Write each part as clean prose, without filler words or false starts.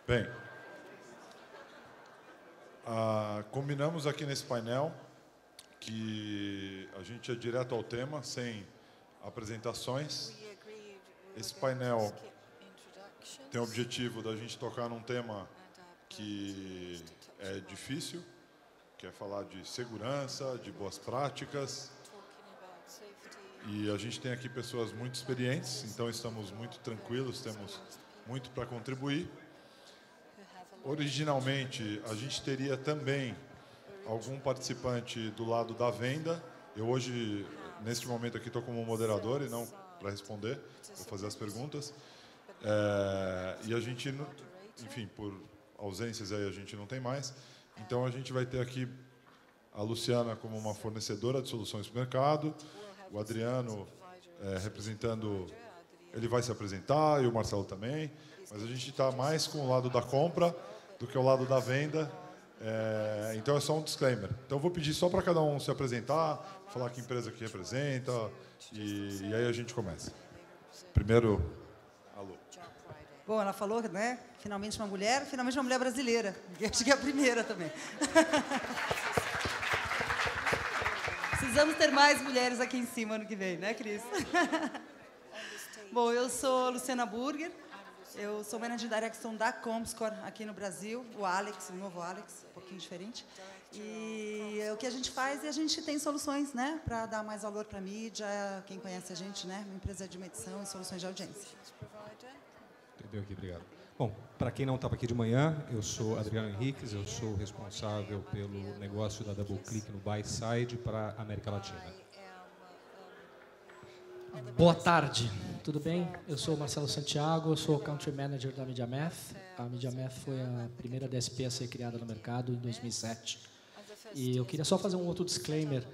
Bem, combinamos aqui nesse painel que a gente é direto ao tema, sem apresentações. Esse painel tem o objetivo da gente tocar num tema que é difícil, que é falar de segurança, de boas práticas. E a gente tem aqui pessoas muito experientes, então estamos muito tranquilos, temos muito para contribuir. Originalmente, a gente teria também algum participante do lado da venda. Eu hoje, neste momento aqui, estou como moderador e não para responder, vou fazer as perguntas. E a gente, enfim, por ausências aí a gente não tem mais. Então a gente vai ter aqui a Luciana como uma fornecedora de soluções para o mercado, o Adriano representando, ele vai se apresentar, e o Marcelo também, mas a gente está mais com o lado da compra do que o lado da venda, então é só um disclaimer. Então eu vou pedir só para cada um se apresentar, falar que empresa que representa, e aí a gente começa. Primeiro, alô. Bom, ela falou, né? Finalmente uma mulher brasileira. Acho que é a primeira também. Precisamos ter mais mulheres aqui em cima ano que vem, né, Cris? Bom, eu sou Luciana Burger, eu sou manager direction da Comscore aqui no Brasil, o Alex, o novo Alex, um pouquinho diferente. E o que a gente faz é a gente tem soluções, né, para dar mais valor para a mídia, quem conhece a gente, né, uma empresa de medição e soluções de audiência. Entendeu aqui, obrigado. Bom, para quem não estava aqui de manhã, eu sou Adriano Henriques, eu sou responsável pelo negócio da DoubleClick no Buy Side para a América Latina. Boa tarde, tudo bem? Eu sou Marcelo Santiago, eu sou Country Manager da MediaMath. A MediaMath foi a primeira DSP a ser criada no mercado em 2007. E eu queria só fazer um outro disclaimer.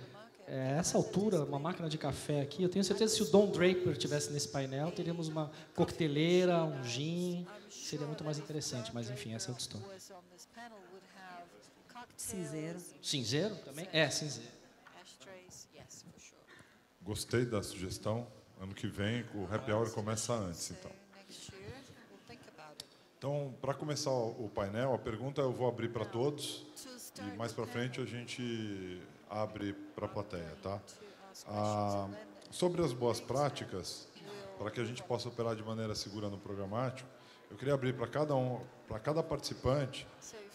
Essa altura, uma máquina de café aqui, eu tenho certeza que se o Don Draper estivesse nesse painel, teríamos uma coqueteleira, um gin, seria muito mais interessante, mas enfim, essa é outra história. Cinzeiro. Cinzeiro também? Cinzeiro. Gostei da sugestão. Ano que vem, o Happy Hour começa antes, então. Então, para começar o painel, a pergunta eu vou abrir para todos e mais para frente a gente abre para a plateia, tá? Sobre as boas práticas, para que a gente possa operar de maneira segura no programático, eu queria abrir para cada participante,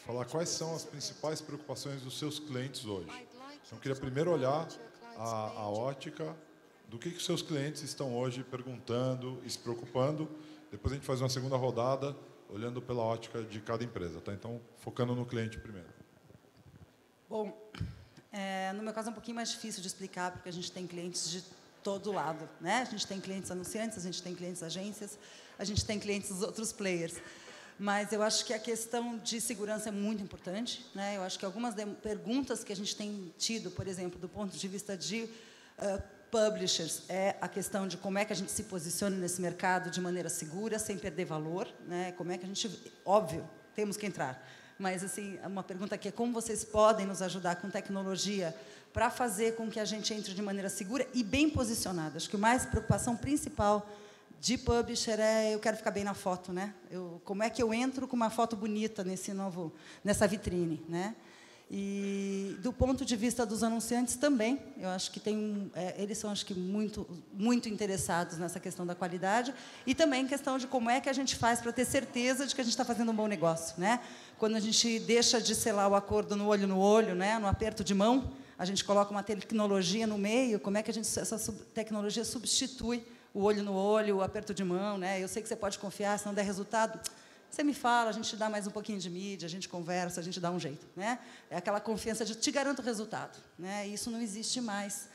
falar quais são as principais preocupações dos seus clientes hoje. Então, eu queria primeiro olhar a ótica do que os seus clientes estão hoje perguntando e se preocupando. Depois a gente faz uma segunda rodada, olhando pela ótica de cada empresa, tá? Então, focando no cliente primeiro. Bom, no meu caso é um pouquinho mais difícil de explicar, porque a gente tem clientes de todo lado, né? A gente tem clientes anunciantes, a gente tem clientes agências, a gente tem clientes dos outros players. Mas eu acho que a questão de segurança é muito importante, né? Eu acho que algumas perguntas que a gente tem tido, por exemplo, do ponto de vista de publishers, é a questão de como é que a gente se posiciona nesse mercado de maneira segura, sem perder valor, né? Como é que a gente... Óbvio, temos que entrar. Mas, assim, uma pergunta aqui é como vocês podem nos ajudar com tecnologia para fazer com que a gente entre de maneira segura e bem posicionada. Acho que a preocupação principal de publisher é eu quero ficar bem na foto, né? Como é que eu entro com uma foto bonita nessa vitrine, né? E do ponto de vista dos anunciantes também, eu acho que eles são acho que muito interessados nessa questão da qualidade e também questão de como é que a gente faz para ter certeza de que a gente está fazendo um bom negócio, né? Quando a gente deixa de selar o acordo no olho, né? No aperto de mão, a gente coloca uma tecnologia no meio. Como é que essa tecnologia substitui o olho no olho, o aperto de mão, né? Eu sei que você pode confiar, se não der resultado, você me fala, a gente dá mais um pouquinho de mídia, a gente conversa, a gente dá um jeito, né? É aquela confiança de te garanto o resultado, né? E isso não existe mais.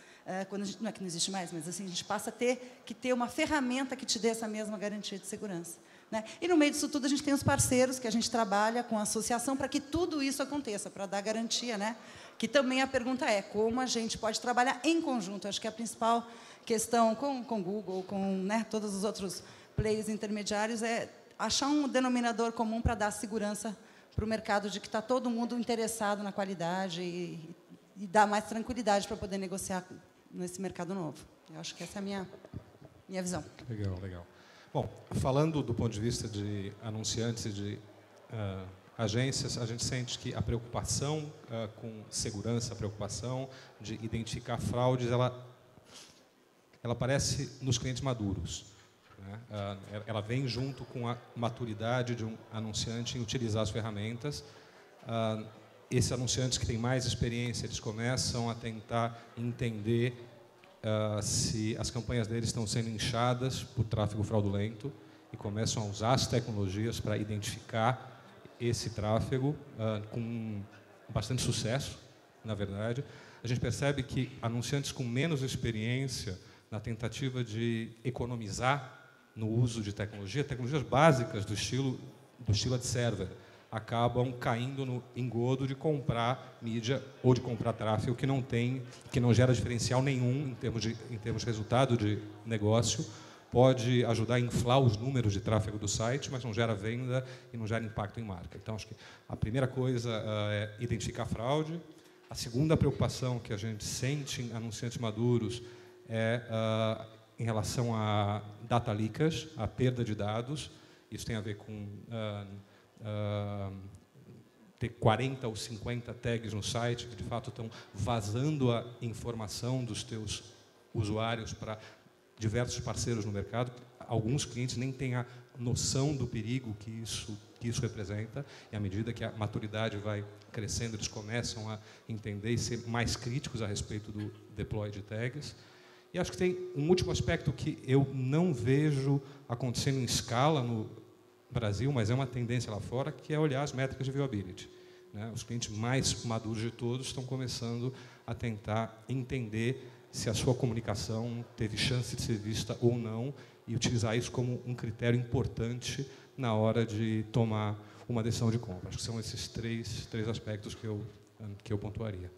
Não é que não existe mais, mas assim, a gente passa a ter que ter uma ferramenta que te dê essa mesma garantia de segurança, né? E no meio disso tudo a gente tem os parceiros que a gente trabalha com a associação para que tudo isso aconteça, para dar garantia, né? Que também a pergunta é como a gente pode trabalhar em conjunto. Acho que a principal questão com o Google, com, né, todos os outros players intermediários é achar um denominador comum para dar segurança para o mercado de que está todo mundo interessado na qualidade e dar mais tranquilidade para poder negociar nesse mercado novo. Eu acho que essa é a minha visão. Legal, legal. Bom, falando do ponto de vista de anunciantes e de agências, a gente sente que a preocupação com segurança, a preocupação de identificar fraudes, ela aparece nos clientes maduros, né? Ela vem junto com a maturidade de um anunciante em utilizar as ferramentas. Esses anunciantes que têm mais experiência, eles começam a tentar entender se as campanhas deles estão sendo inchadas por tráfego fraudulento e começam a usar as tecnologias para identificar esse tráfego com bastante sucesso, na verdade. A gente percebe que anunciantes com menos experiência na tentativa de economizar no uso de tecnologias básicas do estilo ad server, acabam caindo no engodo de comprar mídia ou de comprar tráfego que não gera diferencial nenhum em termos de resultado de negócio. Pode ajudar a inflar os números de tráfego do site, mas não gera venda e não gera impacto em marca. Então, acho que a primeira coisa é identificar fraude. A segunda preocupação que a gente sente em anunciantes maduros é em relação a data leakage, a perda de dados. Isso tem a ver com ter 40 ou 50 tags no site que, de fato, estão vazando a informação dos teus usuários para diversos parceiros no mercado. Alguns clientes nem têm a noção do perigo que isso representa, e à medida que a maturidade vai crescendo, eles começam a entender e ser mais críticos a respeito do deploy de tags. E acho que tem um último aspecto que eu não vejo acontecendo em escala no Brasil, mas é uma tendência lá fora, que é olhar as métricas de viewability, né? Os clientes mais maduros de todos estão começando a tentar entender se a sua comunicação teve chance de ser vista ou não e utilizar isso como um critério importante na hora de tomar uma decisão de compra. Acho que são esses três aspectos que eu pontuaria.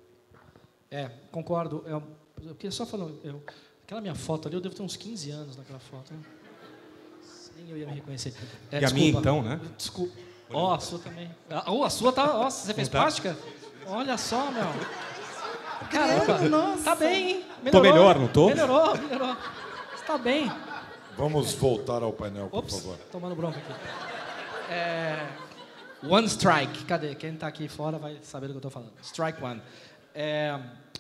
Concordo. Eu queria só falar, aquela minha foto ali, eu devo ter uns 15 anos naquela foto, né? Nem eu ia me reconhecer. E a minha, então, né? Desculpa. A sua também. A sua tá... Nossa, você fez plástica? Olha só, meu. Caramba, nossa. Tá bem, hein? Melhorou. Tô melhor, não tô? Melhorou. Você tá bem. Vamos voltar ao painel, por Ops, favor. tomando bronca aqui. One strike. Cadê? Quem está aqui fora vai saber do que eu estou falando. Strike one.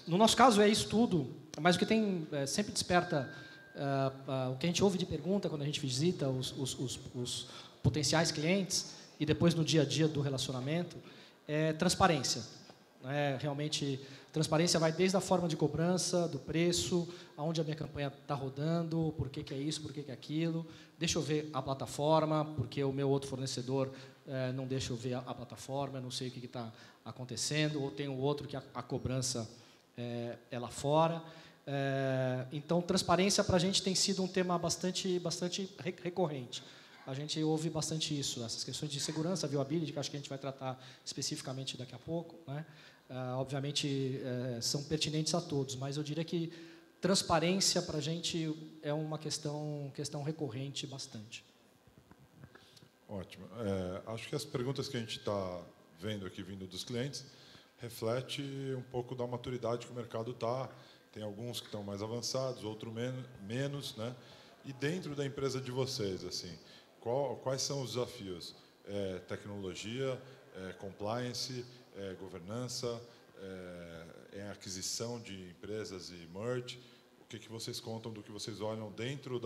No nosso caso é isso tudo, mas o que tem sempre desperta o que a gente ouve de pergunta quando a gente visita os potenciais clientes e depois no dia a dia do relacionamento é transparência. Realmente, transparência vai desde a forma de cobrança, do preço, aonde a minha campanha está rodando, por que é isso, por que é aquilo. Deixa eu ver a plataforma, porque o meu outro fornecedor não deixa eu ver a plataforma, eu não sei o que está acontecendo, ou tem o outro que a cobrança é lá fora. Então, transparência para a gente tem sido um tema bastante recorrente. A gente ouve bastante isso, essas questões de segurança, viewability, que acho que a gente vai tratar especificamente daqui a pouco, né? Obviamente, são pertinentes a todos, mas eu diria que transparência para a gente é uma questão recorrente bastante. Ótimo. Acho que as perguntas que a gente está vendo aqui, vindo dos clientes, reflete um pouco da maturidade que o mercado está. Tem alguns que estão mais avançados, outros menos, né? E dentro da empresa de vocês, assim, quais são os desafios? Tecnologia, compliance, governança, aquisição de empresas e merge. O que vocês contam do que vocês olham dentro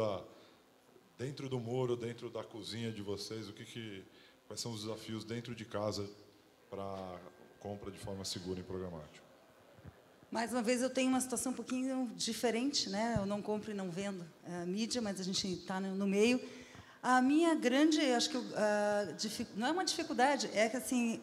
do muro, dentro da cozinha de vocês? Quais são os desafios dentro de casa para compra de forma segura em programático? Mais uma vez, eu tenho uma situação um pouquinho diferente, né? Eu não compro e não vendo mídia, mas a gente está no meio. A minha grande, acho que não é uma dificuldade, é que assim,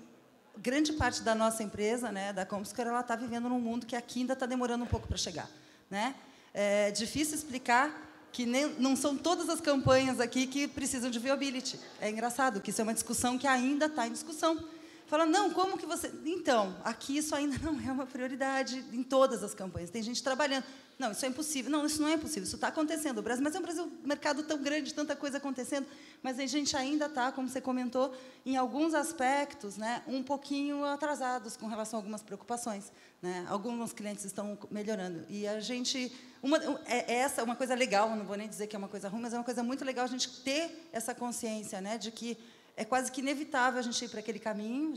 grande parte da nossa empresa, né, da Comscore, ela está vivendo num mundo que aqui ainda está demorando um pouco para chegar, né? É difícil explicar que não são todas as campanhas aqui que precisam de viewability. É engraçado que isso é uma discussão que ainda está em discussão. Fala, não, como que você... Então, aqui isso ainda não é uma prioridade em todas as campanhas. Tem gente trabalhando. Não, isso é impossível. Não, isso não é impossível. Isso está acontecendo. O Brasil, mas é um mercado tão grande, tanta coisa acontecendo, mas a gente ainda está, como você comentou, em alguns aspectos, né, um pouquinho atrasados com relação a algumas preocupações, né? Alguns clientes estão melhorando. E a gente... Essa é uma coisa legal, não vou nem dizer que é uma coisa ruim, mas é uma coisa muito legal a gente ter essa consciência, né, de que é quase que inevitável a gente ir para aquele caminho.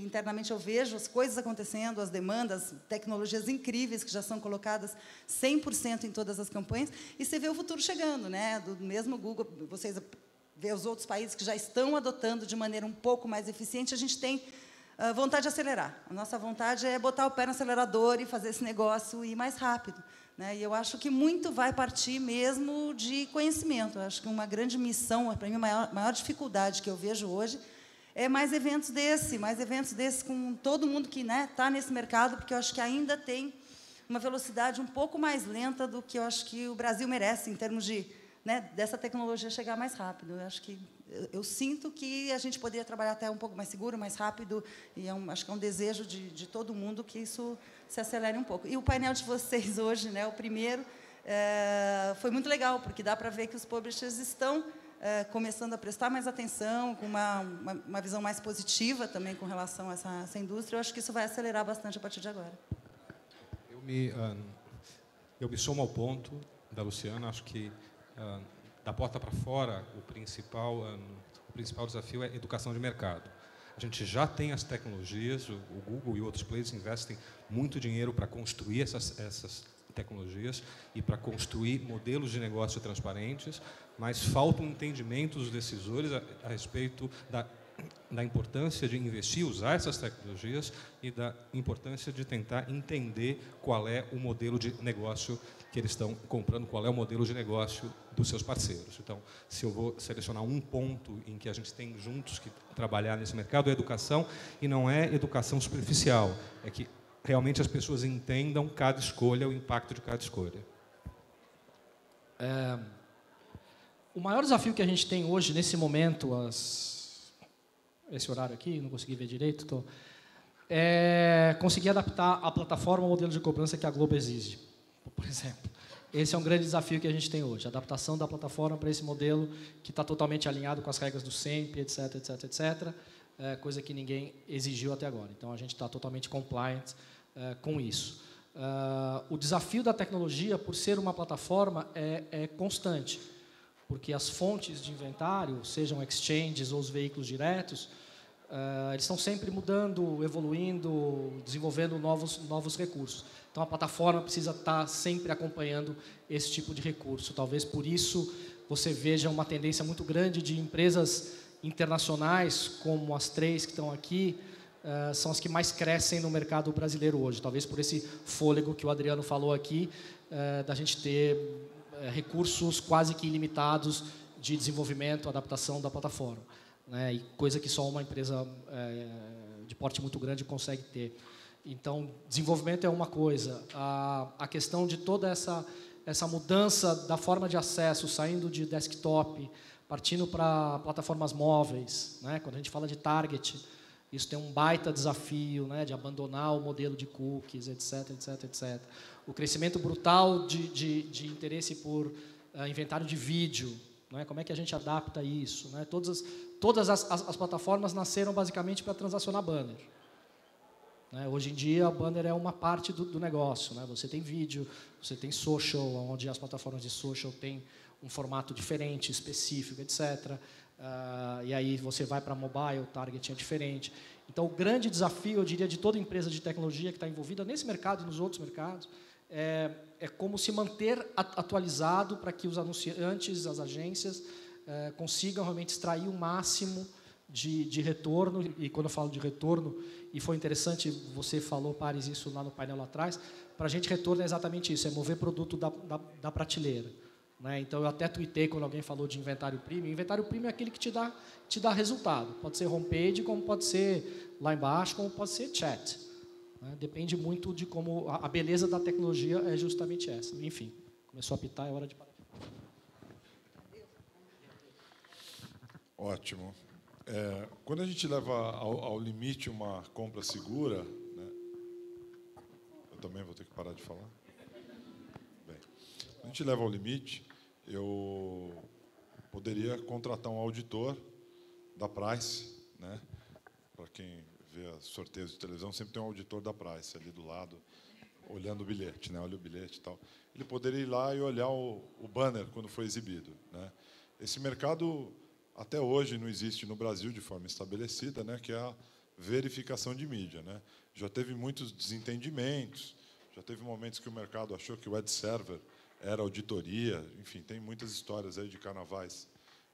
Internamente, eu vejo as coisas acontecendo, as demandas, tecnologias incríveis que já são colocadas 100% em todas as campanhas, e você vê o futuro chegando, né? Do mesmo Google, vocês vê os outros países que já estão adotando de maneira um pouco mais eficiente, a gente tem vontade de acelerar. A nossa vontade é botar o pé no acelerador e fazer esse negócio ir mais rápido, né? E eu acho que muito vai partir mesmo de conhecimento. Eu acho que uma grande missão, para mim, a maior dificuldade que eu vejo hoje é mais eventos desse com todo mundo que está nesse mercado, porque eu acho que ainda tem uma velocidade um pouco mais lenta do que eu acho que o Brasil merece, em termos de dessa tecnologia chegar mais rápido. Eu acho que eu sinto que a gente poderia trabalhar até um pouco mais seguro, mais rápido, e acho que é um desejo de todo mundo que isso se acelere um pouco. E o painel de vocês hoje, o primeiro, foi muito legal, porque dá para ver que os publishers estão começando a prestar mais atenção, com uma visão mais positiva também com relação a essa indústria. Eu acho que isso vai acelerar bastante a partir de agora. Eu me somo ao ponto da Luciana. Acho que da porta para fora, o principal desafio é educação de mercado. A gente já tem as tecnologias, o Google e outros players investem muito dinheiro para construir essas tecnologias e para construir modelos de negócio transparentes, mas falta um entendimento dos decisores a respeito da importância de investir, usar essas tecnologias e da importância de tentar entender qual é o modelo de negócio que eles estão comprando, qual é o modelo de negócio dos seus parceiros. Então, se eu vou selecionar um ponto em que a gente tem juntos que trabalhar nesse mercado, é educação, e não é educação superficial, é que realmente as pessoas entendam cada escolha, o impacto de cada escolha. O maior desafio que a gente tem hoje, nesse momento, esse horário aqui, não consegui ver direito, é conseguir adaptar a plataforma ao modelo de cobrança que a Globo exige, por exemplo. Esse é um grande desafio que a gente tem hoje, a adaptação da plataforma para esse modelo que está totalmente alinhado com as regras do SEMP, etc., etc., etc., coisa que ninguém exigiu até agora. Então, a gente está totalmente compliant com isso. O desafio da tecnologia, por ser uma plataforma, é constante, porque as fontes de inventário, sejam exchanges ou os veículos diretos, eles estão sempre mudando, evoluindo, desenvolvendo novos recursos. Então, a plataforma precisa estar sempre acompanhando esse tipo de recurso. Talvez por isso você veja uma tendência muito grande de empresas internacionais, como as 3 que estão aqui, são as que mais crescem no mercado brasileiro hoje. Talvez por esse fôlego que o Adriano falou aqui, da gente ter recursos quase que ilimitados de desenvolvimento, adaptação da plataforma, né? E coisa que só uma empresa de porte muito grande consegue ter. Então, desenvolvimento é uma coisa. A questão de toda essa mudança da forma de acesso, saindo de desktop, partindo para plataformas móveis, né? Quando a gente fala de target, isso tem um baita desafio, né? De abandonar o modelo de cookies, etc., etc., etc. O crescimento brutal de interesse por inventário de vídeo, né? Como é que a gente adapta isso, né? Todas as plataformas nasceram basicamente para transacionar banner. Hoje em dia, a banner é uma parte do negócio, né? Você tem vídeo, você tem social, onde as plataformas de social têm um formato diferente, específico, etc. E aí você vai para mobile, o target é diferente. Então, o grande desafio, eu diria, de toda empresa de tecnologia que está envolvida nesse mercado e nos outros mercados, é como se manter atualizado para que os anunciantes, as agências, consigam realmente extrair o máximo de retorno. E quando eu falo de retorno, e foi interessante, você falou, Paris, isso lá no painel lá atrás, para a gente retorno é exatamente isso, é mover produto da prateleira, né? Então, eu até tuitei quando alguém falou de inventário premium. Inventário premium é aquele que te dá resultado. Pode ser homepage, como pode ser lá embaixo, como pode ser chat, né? Depende muito de como... A beleza da tecnologia é justamente essa. Enfim, começou a apitar, é hora de parar. Ótimo. Quando a gente leva ao limite uma compra segura, né? Eu também vou ter que parar de falar. Bem, quando a gente leva ao limite, eu poderia contratar um auditor da Price, né? Para quem vê sorteios de televisão, sempre tem um auditor da Price ali do lado, olhando o bilhete, né? Olha o bilhete e tal. Ele poderia ir lá e olhar o banner quando foi exibido, né? Esse mercado até hoje não existe no Brasil de forma estabelecida, né, que é a verificação de mídia, né? Já teve muitos desentendimentos, já teve momentos que o mercado achou que o ad server era auditoria, enfim, tem muitas histórias aí de carnavais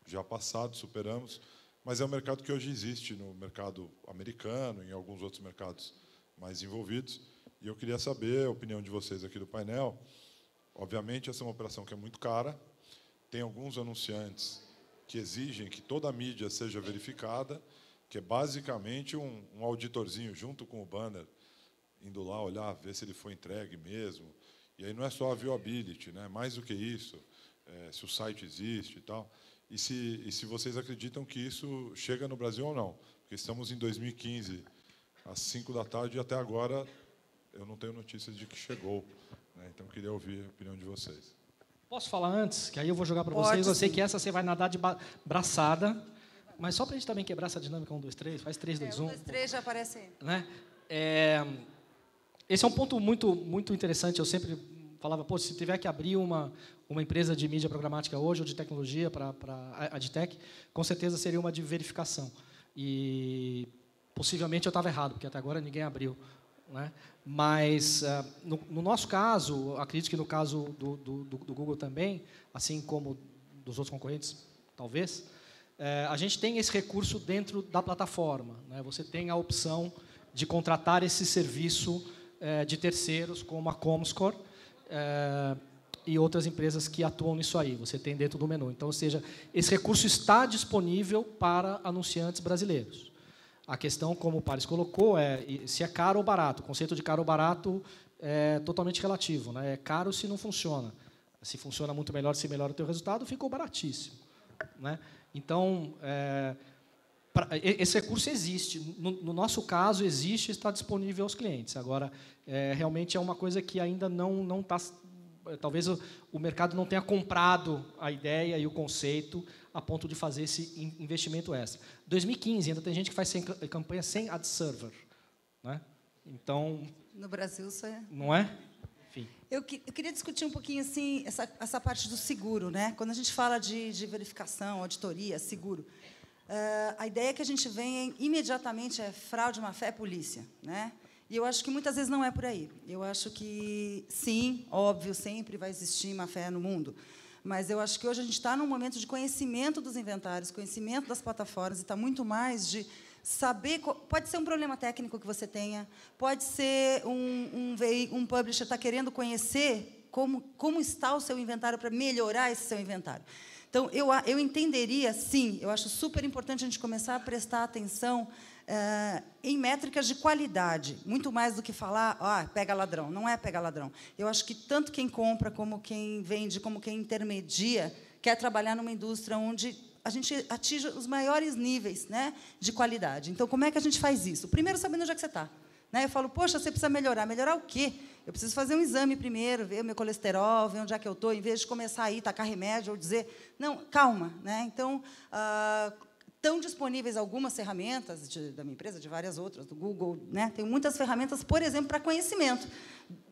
já passados, superamos, mas é um mercado que hoje existe no mercado americano, em alguns outros mercados mais envolvidos, e eu queria saber a opinião de vocês aqui do painel. Obviamente, essa é uma operação que é muito cara, tem alguns anunciantes que exigem que toda a mídia seja verificada, que é basicamente um auditorzinho junto com o banner, indo lá olhar, ver se ele foi entregue mesmo. E aí não é só a viewability, né? Mais do que isso, se o site existe e tal. E se vocês acreditam que isso chega no Brasil ou não. Porque estamos em 2015, às 5 da tarde, e até agora eu não tenho notícias de que chegou, né? Então, eu queria ouvir a opinião de vocês. Posso falar antes? Que aí eu vou jogar para vocês. Eu sei que essa você vai nadar de braçada, mas só para a gente também quebrar essa dinâmica 1, 2, 3, faz 3, 2, 1. 1, 2, 3 já aparece aí. Né? Esse é um ponto muito interessante. Eu sempre falava, pô, se tiver que abrir uma empresa de mídia programática hoje, ou de tecnologia para a AdTech, com certeza seria uma de verificação. E possivelmente eu estava errado, porque até agora ninguém abriu. Né? Mas, no nosso caso, acredito que no caso do Google também, assim como dos outros concorrentes, talvez, a gente tem esse recurso dentro da plataforma. Né? Você tem a opção de contratar esse serviço de terceiros, como a Comscore, e outras empresas que atuam nisso aí. Você tem dentro do menu. Então, ou seja, esse recurso está disponível para anunciantes brasileiros. A questão, como o Paris colocou, é se é caro ou barato. O conceito de caro ou barato é totalmente relativo. Né? É caro se não funciona. Se funciona muito melhor, se melhora o teu resultado, ficou baratíssimo. Né? Então, esse recurso existe. No nosso caso, existe e está disponível aos clientes. Agora, realmente é uma coisa que ainda não está... Talvez o mercado não tenha comprado a ideia e o conceito a ponto de fazer esse investimento extra. 2015, ainda tem gente que faz campanha sem ad server. Né? Então... No Brasil, isso é... Não é? Enfim. Eu queria discutir um pouquinho assim, essa parte do seguro. Né? Quando a gente fala de verificação, auditoria, seguro, a ideia que a gente vem imediatamente é fraude, má-fé, polícia. Né? E eu acho que muitas vezes não é por aí. Eu acho que, sim, óbvio, sempre vai existir má-fé no mundo. Mas eu acho que hoje a gente está num momento de conhecimento dos inventários, conhecimento das plataformas, e está muito mais de saber... Pode ser um problema técnico que você tenha, pode ser um publisher está querendo conhecer como está o seu inventário para melhorar esse seu inventário. Então, eu entenderia, sim, eu acho super importante a gente começar a prestar atenção em métricas de qualidade, muito mais do que falar, pega ladrão. Não é pega ladrão. Eu acho que tanto quem compra, como quem vende, como quem intermedia, quer trabalhar numa indústria onde a gente atinja os maiores níveis, né, de qualidade. Então, como é que a gente faz isso? Primeiro, sabendo onde é que você está. Né? Eu falo, poxa, você precisa melhorar. Melhorar o quê? Eu preciso fazer um exame primeiro, ver o meu colesterol, ver onde é que eu estou, em vez de começar a ir, tacar remédio, ou dizer... Não, calma. Né? Então... Estão disponíveis algumas ferramentas da minha empresa, de várias outras, do Google. Né? Tem muitas ferramentas, por exemplo, para conhecimento.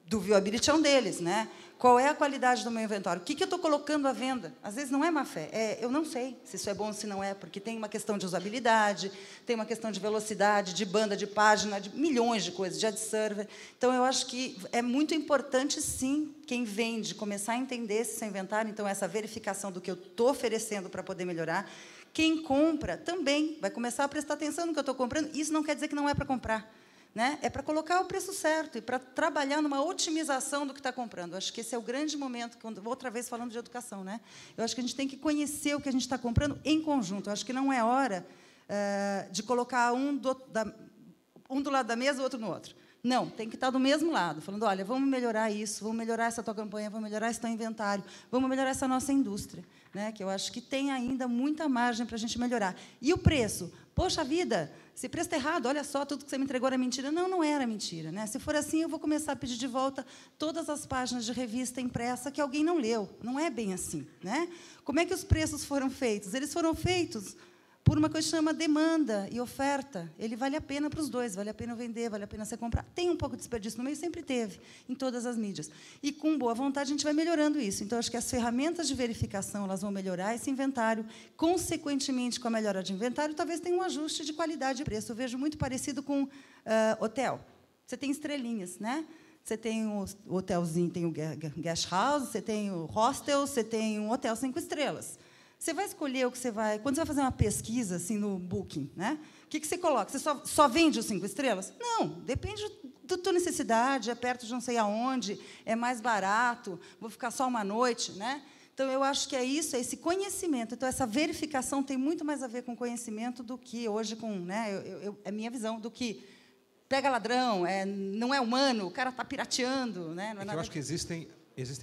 Do viewability é um deles. Né? Qual é a qualidade do meu inventário? O que eu estou colocando à venda? Às vezes não é má fé. Eu não sei se isso é bom ou se não é, porque tem uma questão de usabilidade, tem uma questão de velocidade, de banda, de página, de milhões de coisas, de ad server. Então, eu acho que é muito importante, sim, quem vende, começar a entender esse seu inventário, então, essa verificação do que eu estou oferecendo para poder melhorar. Quem compra também vai começar a prestar atenção no que eu estou comprando. Isso não quer dizer que não é para comprar. Né? É para colocar o preço certo e para trabalhar numa otimização do que está comprando. Eu acho que esse é o grande momento, outra vez falando de educação. Né? Eu acho que a gente tem que conhecer o que a gente está comprando em conjunto. Eu acho que não é hora de colocar um do lado da mesa e o outro no outro. Não, tem que estar do mesmo lado, falando, olha, vamos melhorar isso, vamos melhorar essa tua campanha, vamos melhorar esse teu inventário, vamos melhorar essa nossa indústria, né? Que eu acho que tem ainda muita margem para a gente melhorar. E o preço? Poxa vida, se preço está errado, olha só, tudo que você me entregou era mentira. Não, não era mentira. Né? Se for assim, eu vou começar a pedir de volta todas as páginas de revista impressa que alguém não leu. Não é bem assim. Né? Como é que os preços foram feitos? Eles foram feitos por uma coisa que chama demanda e oferta. Ele vale a pena para os dois, vale a pena vender, vale a pena você comprar. Tem um pouco de desperdício no meio, sempre teve, em todas as mídias. E, com boa vontade, a gente vai melhorando isso. Então, acho que as ferramentas de verificação elas vão melhorar esse inventário. Consequentemente, com a melhora de inventário, talvez tenha um ajuste de qualidade e preço. Eu vejo muito parecido com hotel. Você tem estrelinhas, né? Você tem o hotelzinho, tem o guest house, você tem o hostel, você tem um hotel 5 estrelas. Você vai escolher o que você vai... Quando você vai fazer uma pesquisa assim, no Booking, né? O que você coloca? Você só vende os 5 estrelas? Não, depende da tua necessidade, é perto de não sei aonde, é mais barato, vou ficar só uma noite, né? Então, eu acho que é isso, é esse conhecimento. Então, essa verificação tem muito mais a ver com conhecimento do que hoje com... Né? É minha visão do que pega ladrão, não é humano, o cara está pirateando. Né? Não é nada... Eu acho que existem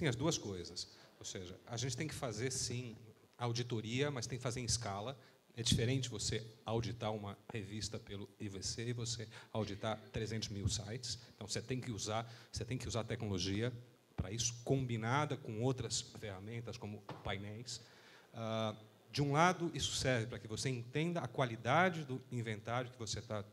as duas coisas. Ou seja, a gente tem que fazer, sim, auditoria, mas tem que fazer em escala. É diferente você auditar uma revista pelo IVC e você auditar 300 mil sites. Então, você tem que usar tecnologia para isso, combinada com outras ferramentas, como painéis. De um lado, isso serve para que você entenda a qualidade do inventário que você está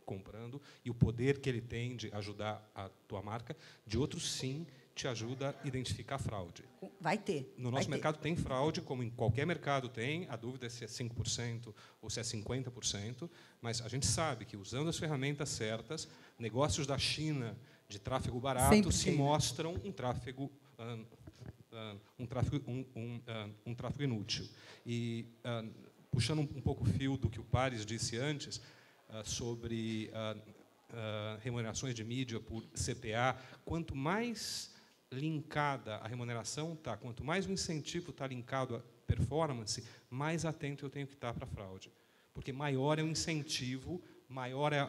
comprando e o poder que ele tem de ajudar a tua marca. De outro, sim, te ajuda a identificar fraude. Vai ter. No nosso mercado tem fraude, como em qualquer mercado tem. A dúvida é se é 5% ou se é 50%, mas a gente sabe que, usando as ferramentas certas, negócios da China de tráfego barato se mostram um tráfego inútil. E, puxando um pouco o fio do que o Paris disse antes, sobre remunerações de mídia por CPA, quanto mais linkada a remuneração está, quanto mais o incentivo está linkado à performance, mais atento eu tenho que estar para a fraude. Porque maior é o incentivo, maior é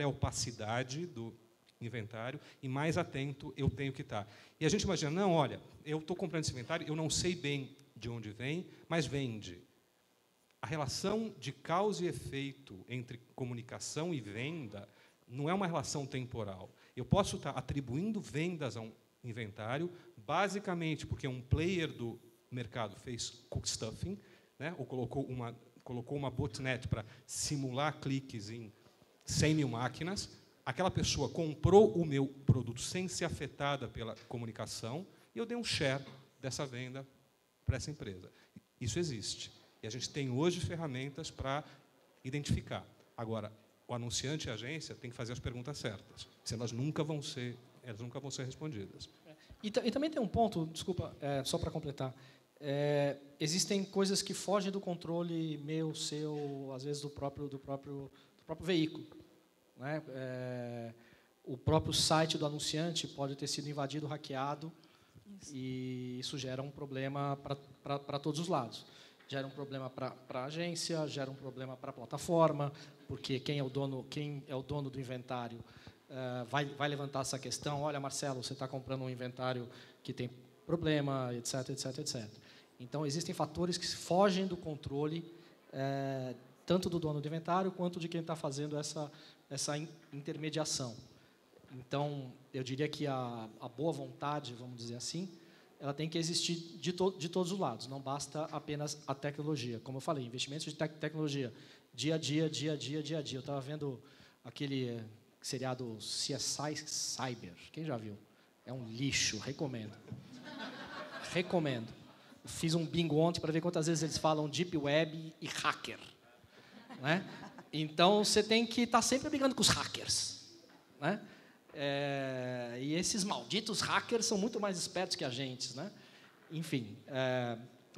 a opacidade do inventário e mais atento eu tenho que estar. E a gente imagina, não, olha, eu estou comprando esse inventário, eu não sei bem de onde vem, mas vende. A relação de causa e efeito entre comunicação e venda não é uma relação temporal. Eu posso estar atribuindo vendas a um inventário, basicamente porque um player do mercado fez cook stuffing, né, ou colocou uma botnet para simular cliques em 100 mil máquinas. Aquela pessoa comprou o meu produto sem ser afetada pela comunicação e eu dei um share dessa venda para essa empresa. Isso existe. E a gente tem hoje ferramentas para identificar. Agora, o anunciante e a agência têm que fazer as perguntas certas, senão elas nunca vão ser respondidas. E também tem um ponto, desculpa, só para completar. Existem coisas que fogem do controle meu, seu, às vezes do próprio veículo. Né? O próprio site do anunciante pode ter sido invadido, hackeado, e isso gera um problema para todos os lados. Gera um problema para a agência, gera um problema para a plataforma, porque quem é o dono do inventário vai levantar essa questão. Olha, Marcelo, você está comprando um inventário que tem problema, etc, etc, etc. Então, existem fatores que fogem do controle, tanto do dono do inventário quanto de quem está fazendo essa intermediação. Então, eu diria que a boa vontade, vamos dizer assim, ela tem que existir de todos os lados. Não basta apenas a tecnologia. Como eu falei, investimentos de tecnologia, dia a dia, dia a dia, dia a dia. Eu estava vendo aquele seriado CSI Cyber. Quem já viu? É um lixo, recomendo. Recomendo. Fiz um bingo ontem para ver quantas vezes eles falam Deep Web e hacker. Né? Então, você tem que estar sempre brigando com os hackers. Né? E esses malditos hackers são muito mais espertos que a gente. Né? Enfim,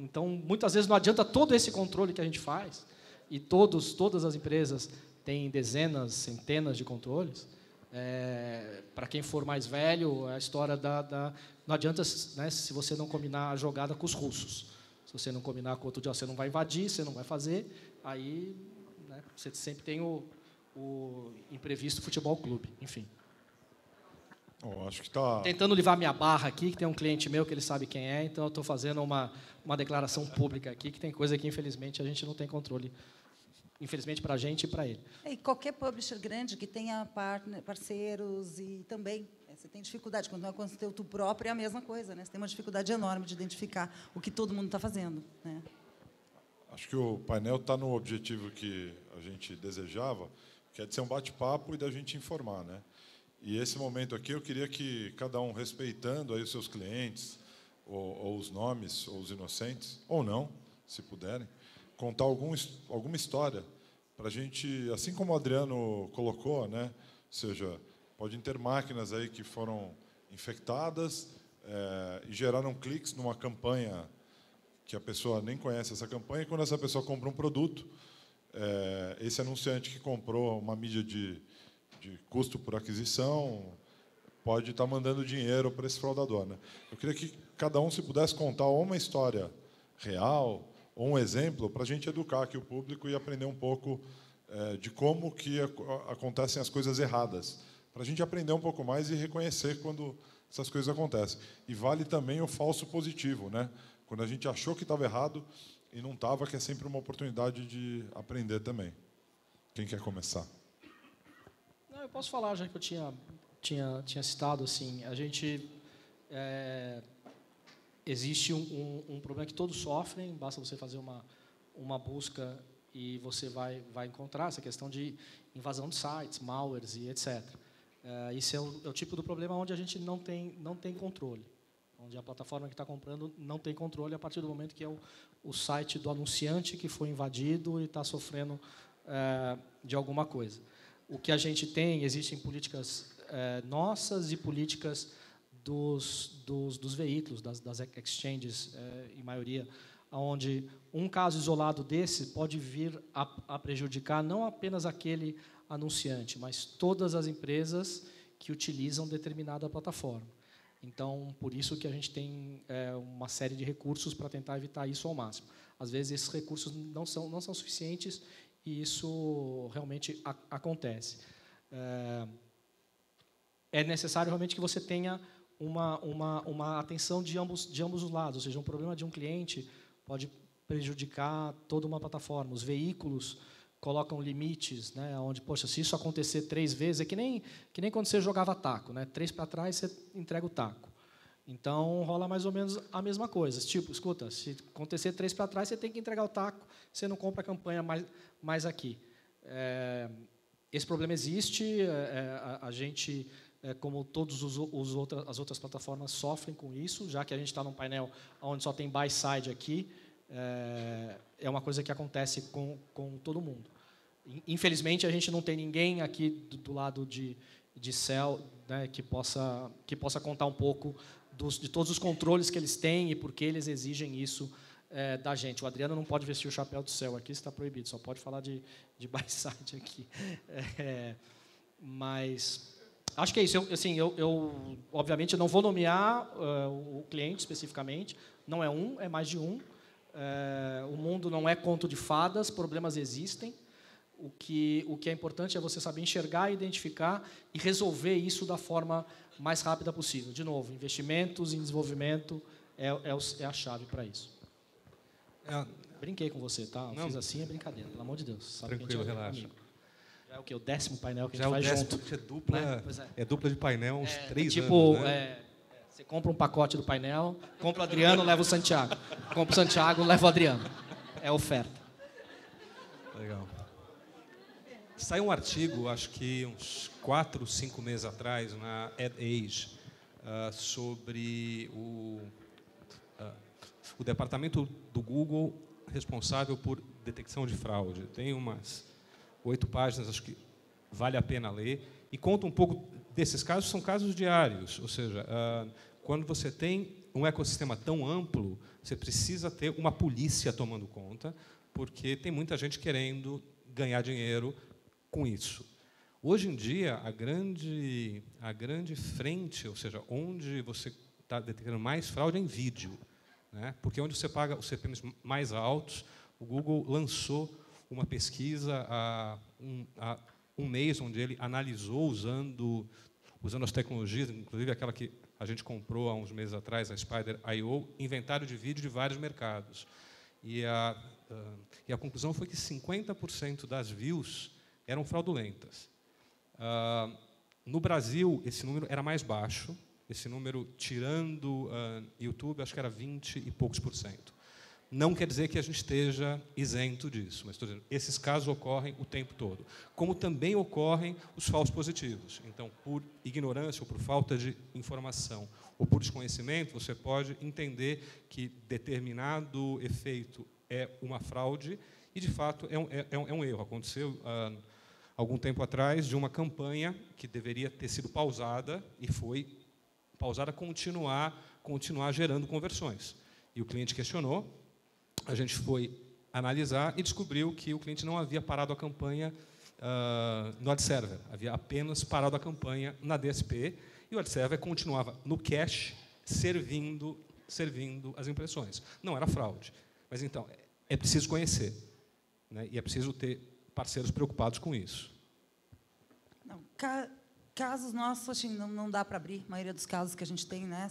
então, muitas vezes não adianta todo esse controle que a gente faz, e todas as empresas têm dezenas, centenas de controles. Para quem for mais velho, a história não adianta, né, se você não combinar a jogada com os russos. Se você não combinar com outro dia, você não vai invadir, você não vai fazer, aí, né, você sempre tem o imprevisto futebol clube, enfim. Acho que tá... Tentando livrar minha barra aqui, que tem um cliente meu que ele sabe quem é, então eu estou fazendo uma declaração pública aqui, que tem coisa que, infelizmente, a gente não tem controle. Infelizmente, para a gente e para ele. E qualquer publisher grande que tenha parceiros e também você tem dificuldade. Quando não é com o teu próprio, é a mesma coisa. Né? Você tem uma dificuldade enorme de identificar o que todo mundo está fazendo. Né? Acho que o painel está no objetivo que a gente desejava, que é de ser um bate-papo e da gente informar, né? E esse momento aqui eu queria que cada um, respeitando aí os seus clientes, ou os nomes, ou os inocentes, ou não, se puderem, contar alguma história para a gente, assim como o Adriano colocou, né? Ou seja, podem ter máquinas aí que foram infectadas e geraram cliques numa campanha que a pessoa nem conhece essa campanha, e quando essa pessoa compra um produto, esse anunciante que comprou uma mídia de custo por aquisição pode estar mandando dinheiro para esse fraudador, né? Eu queria que cada um, se pudesse contar ou uma história real ou um exemplo para a gente educar aqui o público e aprender um pouco de como que acontecem as coisas erradas, para a gente aprender um pouco mais e reconhecer quando essas coisas acontecem. E vale também o falso positivo, né? Quando a gente achou que estava errado e não estava, que é sempre uma oportunidade de aprender também. Quem quer começar? Não, eu posso falar, já que eu tinha citado, assim, a gente... existe um problema que todos sofrem, basta você fazer uma busca e você vai encontrar essa questão de invasão de sites, malwares e etc. Isso é o tipo do problema onde a gente não tem controle, onde a plataforma que está comprando não tem controle a partir do momento que é o site do anunciante que foi invadido e está sofrendo de alguma coisa. O que a gente tem, existem políticas nossas e políticas dos veículos, das exchanges, em maioria, onde um caso isolado desse pode vir a prejudicar não apenas aquele anunciante, mas todas as empresas que utilizam determinada plataforma. Então, por isso que a gente tem uma série de recursos para tentar evitar isso ao máximo. Às vezes, esses recursos não são suficientes e isso realmente acontece. É necessário realmente que você tenha uma atenção de ambos os lados, ou seja, um problema de um cliente pode prejudicar toda uma plataforma. Os veículos colocam limites, né, onde, poxa, se isso acontecer 3 vezes, é que nem quando você jogava taco, né, 3 para trás você entrega o taco. Então, rola mais ou menos a mesma coisa. Tipo, escuta, se acontecer 3 para trás, você tem que entregar o taco, você não compra a campanha mais aqui. Esse problema existe, a gente... como todas as outras plataformas sofrem com isso, já que a gente está num painel onde só tem buy side aqui, é uma coisa que acontece com todo mundo. Infelizmente, a gente não tem ninguém aqui do lado de sell, né, que possa contar um pouco de todos os controles que eles têm e por que eles exigem isso da gente. O Adriano não pode vestir o chapéu do sell aqui, está proibido, só pode falar de buy side aqui. Mas... acho que é isso. Eu obviamente, não vou nomear o cliente especificamente. Não é um, é mais de um. O mundo não é conto de fadas, problemas existem. O que é importante é você saber enxergar, identificar e resolver isso da forma mais rápida possível. De novo, investimentos em desenvolvimento é a chave para isso. Brinquei com você, tá? Não. Fiz assim, é brincadeira, pelo amor de Deus. Sabe. Tranquilo, relaxa. Amigo. É o que? O 10º painel que a gente faz junto. É dupla, né? É dupla de painel uns 3 tipo, anos. Né? Você compra um pacote do painel, compra o Adriano, leva o Santiago. Compra o Santiago, leva o Adriano. É oferta. Legal. Saiu um artigo, acho que uns 4, 5 meses atrás, na AdAge, sobre o departamento do Google responsável por detecção de fraude. Tem umas 8 páginas, acho que vale a pena ler, e conta um pouco desses casos, são casos diários, ou seja, quando você tem um ecossistema tão amplo, você precisa ter uma polícia tomando conta, porque tem muita gente querendo ganhar dinheiro com isso. Hoje em dia, a grande frente, ou seja, onde você está detectando mais fraude é em vídeo, né? Porque onde você paga os CPMs mais altos, o Google lançou uma pesquisa há um mês, onde ele analisou, usando as tecnologias, inclusive aquela que a gente comprou há uns meses atrás, a Spider.io, inventário de vídeo de vários mercados. E a conclusão foi que 50% das views eram fraudulentas. No Brasil, esse número era mais baixo. Esse número, tirando YouTube, acho que era 20 e poucos %. Não quer dizer que a gente esteja isento disso, mas estou dizendo, esses casos ocorrem o tempo todo. Como também ocorrem os falsos positivos. Então, por ignorância ou por falta de informação ou por desconhecimento, você pode entender que determinado efeito é uma fraude e, de fato, é um erro. Aconteceu algum tempo atrás de uma campanha que deveria ter sido pausada e foi pausada continuar gerando conversões. E o cliente questionou, a gente foi analisar e descobriu que o cliente não havia parado a campanha no ad server, havia apenas parado a campanha na DSP e o ad server continuava no cache servindo as impressões. Não era fraude. Mas, então, é preciso conhecer, né? E é preciso ter parceiros preocupados com isso. Não, casos nossos, assim, não dá para abrir. A maioria dos casos que a gente tem, né,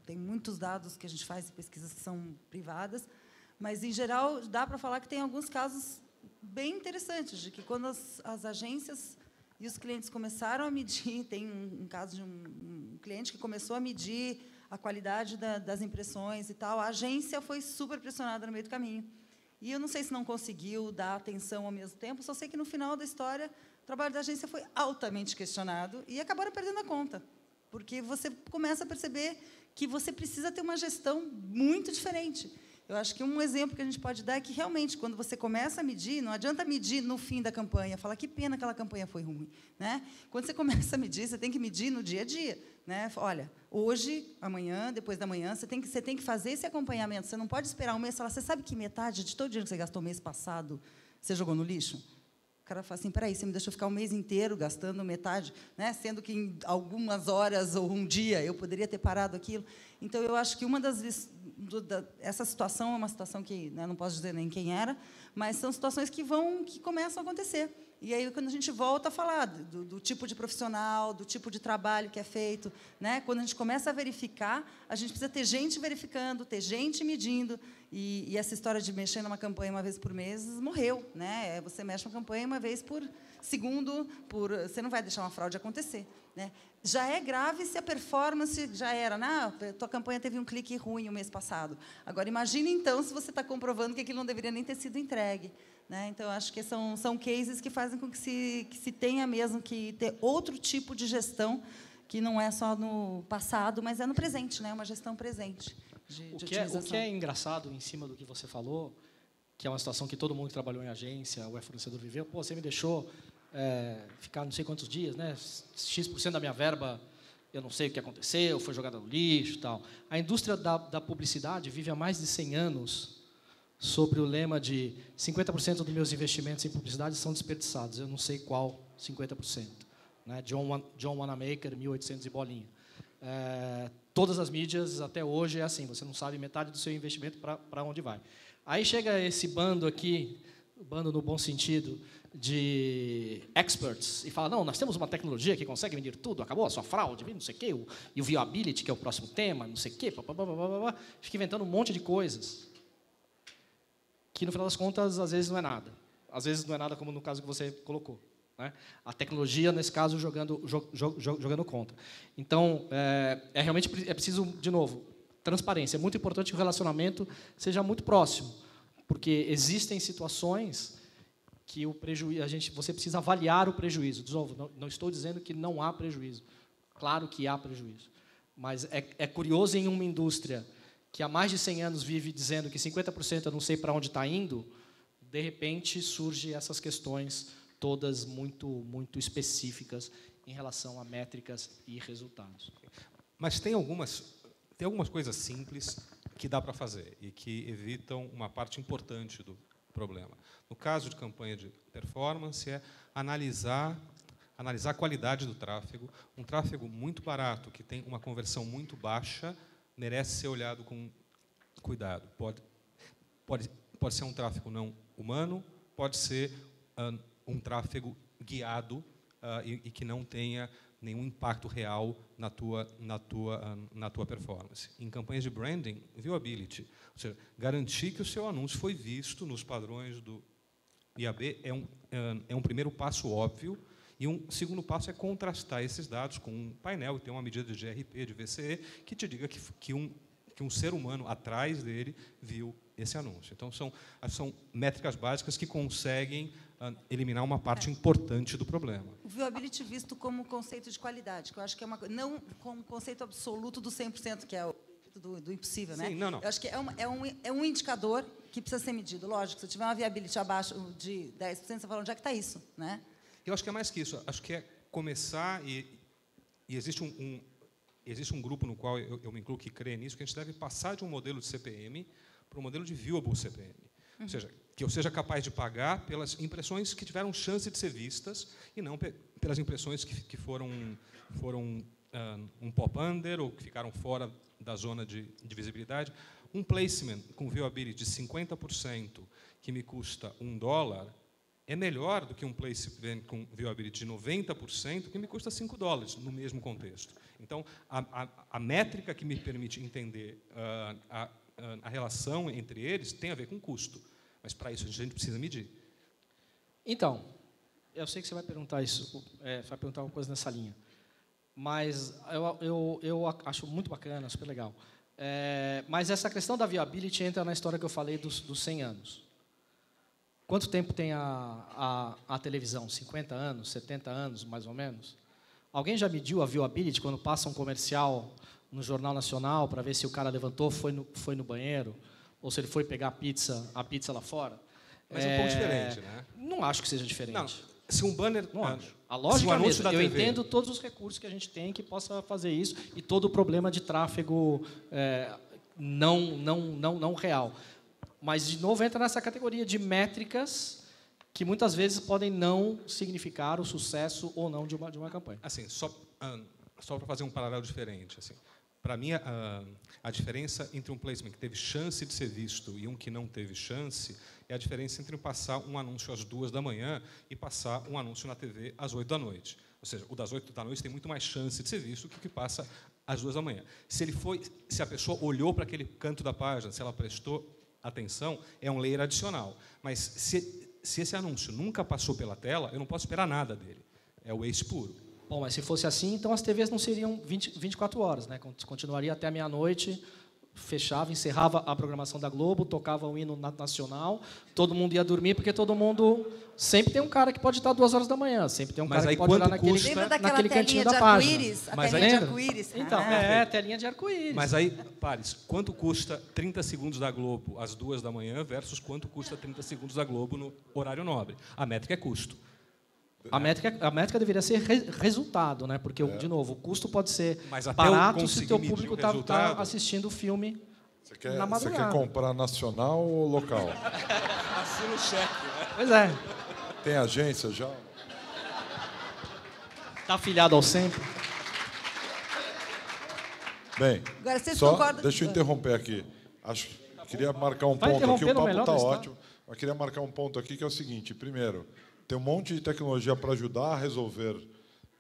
tem muitos dados que a gente faz e pesquisas que são privadas, mas, em geral, dá para falar que tem alguns casos bem interessantes, de que quando as agências e os clientes começaram a medir, tem um caso de um cliente que começou a medir a qualidade das impressões e tal, a agência foi super pressionada no meio do caminho. E eu não sei se não conseguiu dar atenção ao mesmo tempo, só sei que, no final da história, o trabalho da agência foi altamente questionado e acabaram perdendo a conta, porque você começa a perceber que você precisa ter uma gestão muito diferente. Eu acho que um exemplo que a gente pode dar é que, realmente, quando você começa a medir, não adianta medir no fim da campanha, falar que pena aquela campanha foi ruim, né? Quando você começa a medir, você tem que medir no dia a dia, né? Olha, hoje, amanhã, depois da manhã, você tem que fazer esse acompanhamento. Você não pode esperar um mês e falar, você sabe que metade de todo o dinheiro que você gastou mês passado, você jogou no lixo? O cara fala assim, peraí, você me deixou ficar um mês inteiro gastando metade, né? Sendo que em algumas horas ou um dia eu poderia ter parado aquilo. Então, eu acho que essa situação é uma situação que, né, não posso dizer nem quem era, mas são situações que começam a acontecer. E aí, quando a gente volta a falar do tipo de profissional, do tipo de trabalho que é feito, né, quando a gente começa a verificar, a gente precisa ter gente verificando, ter gente medindo, e essa história de mexer numa campanha uma vez por mês morreu, né? Você mexe uma campanha uma vez por segundo, você não vai deixar uma fraude acontecer, né? Já é grave se a performance já era, tua campanha teve um clique ruim o mês passado. Agora, imagine, então, se você está comprovando que aquilo não deveria nem ter sido entregue, né? Então, eu acho que são cases que fazem com que se tenha mesmo que ter outro tipo de gestão, que não é só no passado, mas é no presente, né? Uma gestão presente de utilização. O que é engraçado, em cima do que você falou, que é uma situação que todo mundo que trabalhou em agência ou é fornecedor viveu, pô, você me deixou ficar não sei quantos dias, né? X% da minha verba, eu não sei o que aconteceu, foi jogada no lixo e tal. A indústria da publicidade vive há mais de 100 anos sobre o lema de 50% dos meus investimentos em publicidade são desperdiçados. Eu não sei qual 50%. Né? John Wanamaker, 1800 e bolinha. Todas as mídias, até hoje, é assim. Você não sabe metade do seu investimento para onde vai. Aí chega esse bando aqui, bando no bom sentido, de experts, e fala, não, nós temos uma tecnologia que consegue medir tudo, acabou a sua fraude, não sei o quê, e o viability, que é o próximo tema, não sei o quê, fica inventando um monte de coisas que, no final das contas, às vezes não é nada. Às vezes não é nada, como no caso que você colocou, né? A tecnologia, nesse caso, jogando contra. Então, realmente é preciso, de novo, transparência. É muito importante que o relacionamento seja muito próximo, porque existem situações que o prejuízo, você precisa avaliar o prejuízo. De novo, não estou dizendo que não há prejuízo. Claro que há prejuízo. Mas é curioso, em uma indústria que há mais de 100 anos vive dizendo que 50% eu não sei para onde está indo, de repente surgem essas questões todas muito específicas em relação a métricas e resultados. Mas tem algumas coisas simples que dá para fazer e que evitam uma parte importante do problema. No caso de campanha de performance, é analisar a qualidade do tráfego. Um tráfego muito barato, que tem uma conversão muito baixa, merece ser olhado com cuidado. Pode ser um tráfego não humano, pode ser um tráfego guiado e que não tenha nenhum impacto real na tua performance. Em campanhas de branding, viewability, ou seja, garantir que o seu anúncio foi visto nos padrões do IAB é um primeiro passo óbvio, e um segundo passo é contrastar esses dados com um painel que tem uma medida de GRP, de VCE, que te diga que um ser humano atrás dele viu esse anúncio. Então, são métricas básicas que conseguem eliminar uma parte importante do problema. O viewability visto como conceito de qualidade, que eu acho que é não como conceito absoluto do 100%, que é o do impossível, né? Sim, não. Eu acho que é um indicador que precisa ser medido. Lógico, se eu tiver uma viability abaixo de 10%, você fala, onde é que está isso, né? Eu acho que é mais que isso. Acho que é começar e existe um grupo no qual eu me incluo que crê nisso, que a gente deve passar de um modelo de CPM para um modelo de viewable CPM. Ou seja, que eu seja capaz de pagar pelas impressões que tiveram chance de ser vistas e não pelas impressões que foram um pop-under ou que ficaram fora da zona de visibilidade. Um placement com viewability de 50% que me custa $1 é melhor do que um placement com viewability de 90% que me custa $5 no mesmo contexto. Então, a métrica que me permite entender a relação entre eles tem a ver com custo. Mas, para isso, a gente precisa medir. Então, eu sei que você vai perguntar isso, vai perguntar uma coisa nessa linha. Mas eu acho muito bacana, super legal. Mas essa questão da viability entra na história que eu falei dos 100 anos. Quanto tempo tem a televisão? 50 anos, 70 anos, mais ou menos? Alguém já mediu a viewability quando passa um comercial no Jornal Nacional para ver se o cara levantou, foi no banheiro, ou se ele foi pegar a pizza lá fora? Mas é um pouco diferente, né? Não acho que seja diferente. Não, se um banner... Não acho. A lógica é mesmo. Eu entendo todos os recursos que a gente tem que possa fazer isso e todo o problema de tráfego não real. Mas, de novo, entra nessa categoria de métricas que muitas vezes podem não significar o sucesso ou não de uma campanha. Assim, só para fazer um paralelo diferente, assim, para mim, a diferença entre um placement que teve chance de ser visto e um que não teve chance é a diferença entre passar um anúncio às 2h e passar um anúncio na TV às 8h. Ou seja, o das 8h tem muito mais chance de ser visto do que o que passa às 2h. Se a pessoa olhou para aquele canto da página, se ela prestou atenção, é um layer adicional. Mas se esse anúncio nunca passou pela tela, eu não posso esperar nada dele. É o waste puro. Bom, mas se fosse assim, então as TVs não seriam 24 horas, né? Continuaria até a meia-noite, fechava, encerrava a programação da Globo, tocava o hino nacional, todo mundo ia dormir, porque todo mundo... Sempre tem um cara que pode estar 2h da manhã, sempre tem um cara que pode olhar naquele cantinho da página. Mas telinha de arco-íris? Então, telinha de arco-íris. Mas aí, Paris, quanto custa 30 segundos da Globo às 2h versus quanto custa 30 segundos da Globo no horário nobre? A métrica é custo. A métrica deveria ser resultado, né? Porque, de novo, o custo pode ser barato se o teu público está assistindo o filme na madrugada. Você quer comprar nacional ou local? Assina o cheque, né? Pois é. Tem agência já? Está afiliado ao Sempre? Bem, agora, vocês concordam? Deixa eu interromper aqui. Queria marcar um ponto aqui, o papo está ótimo, mas queria marcar um ponto aqui que é o seguinte. Primeiro, tem um monte de tecnologia para ajudar a resolver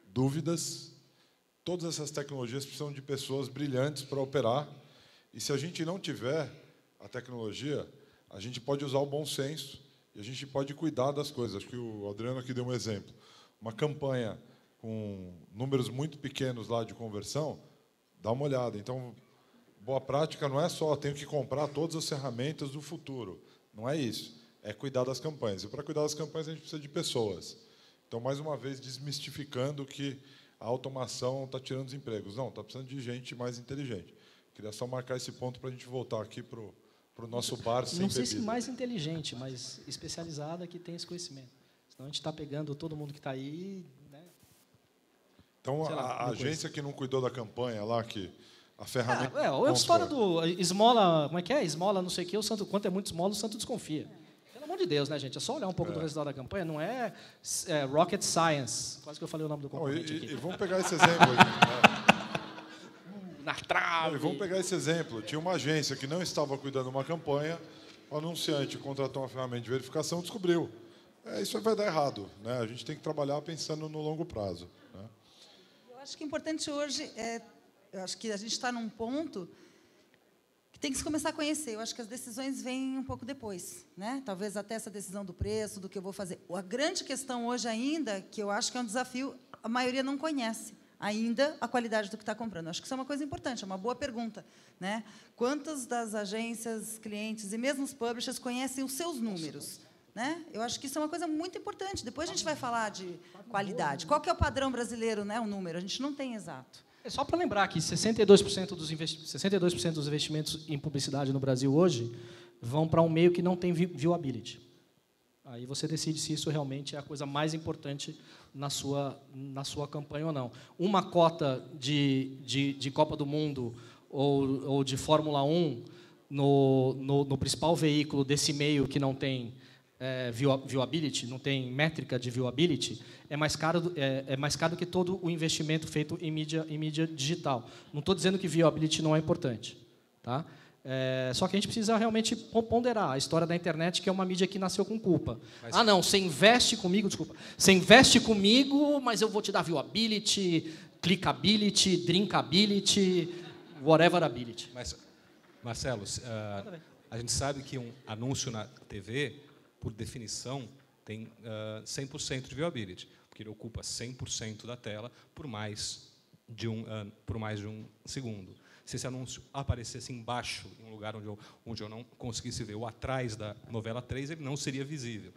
dúvidas. Todas essas tecnologias precisam de pessoas brilhantes para operar. E se a gente não tiver a tecnologia, a gente pode usar o bom senso e a gente pode cuidar das coisas. Acho que o Adriano aqui deu um exemplo. Uma campanha com números muito pequenos lá de conversão, dá uma olhada. Então, boa prática não é só tenho que comprar todas as ferramentas do futuro. Não é isso. É cuidar das campanhas. E, para cuidar das campanhas, a gente precisa de pessoas. Então, mais uma vez, desmistificando que a automação está tirando os empregos. Não, está precisando de gente mais inteligente. Queria só marcar esse ponto para a gente voltar aqui para o nosso bar sem bebida. Não sei se mais inteligente, mas especializada que tem esse conhecimento. Senão a gente está pegando todo mundo que está aí... Né? Então, a agência que não cuidou da campanha lá, que a ferramenta... a história do esmola... Como é que é? Esmola não sei o quê, o santo, quanto é muito esmola, o santo desconfia. Pelo amor de Deus, né, gente? É só olhar um pouco do resultado da campanha, não é rocket science. Quase que eu falei o nome do concorrente aqui. E vamos pegar esse exemplo aqui. Na trave. Vamos pegar esse exemplo. Tinha uma agência que não estava cuidando de uma campanha, o anunciante contratou uma ferramenta de verificação e descobriu. Isso vai dar errado. Né? A gente tem que trabalhar pensando no longo prazo. Né? Eu acho que o importante hoje eu acho que a gente está num ponto que tem que se começar a conhecer. Eu acho que as decisões vêm um pouco depois, né? Talvez até essa decisão do preço, do que eu vou fazer. A grande questão hoje ainda, que eu acho que é um desafio, a maioria não conhece. ainda a qualidade do que está comprando? Acho que isso é uma coisa importante, é uma boa pergunta, né? Quantas das agências, clientes e mesmo os publishers conhecem os seus números? Né? Eu acho que isso é uma coisa muito importante. Depois a gente vai falar de qualidade. Qual que é o padrão brasileiro, né, o número? A gente não tem exato. É só para lembrar que 62% dos investimentos em publicidade no Brasil hoje vão para um meio que não tem viewability. Aí você decide se isso realmente é a coisa mais importante na sua campanha ou não. Uma cota de Copa do Mundo ou de Fórmula 1 no principal veículo desse meio que não tem viewability, não tem métrica de viewability, é mais caro que todo o investimento feito em mídia digital. Não estou dizendo que viewability não é importante, tá? Só que a gente precisa realmente ponderar a história da internet, que é uma mídia que nasceu com culpa. Não, você investe comigo, desculpa. Você investe comigo, mas eu vou te dar viewability, clickability, drinkability, whateverability. Mas, Marcelo, a gente sabe que um anúncio na TV, por definição, tem 100% de viewability, porque ele ocupa 100% da tela por mais de um segundo. Se esse anúncio aparecesse embaixo, em um lugar onde eu não conseguisse ver, ou atrás da novela 3, ele não seria visível.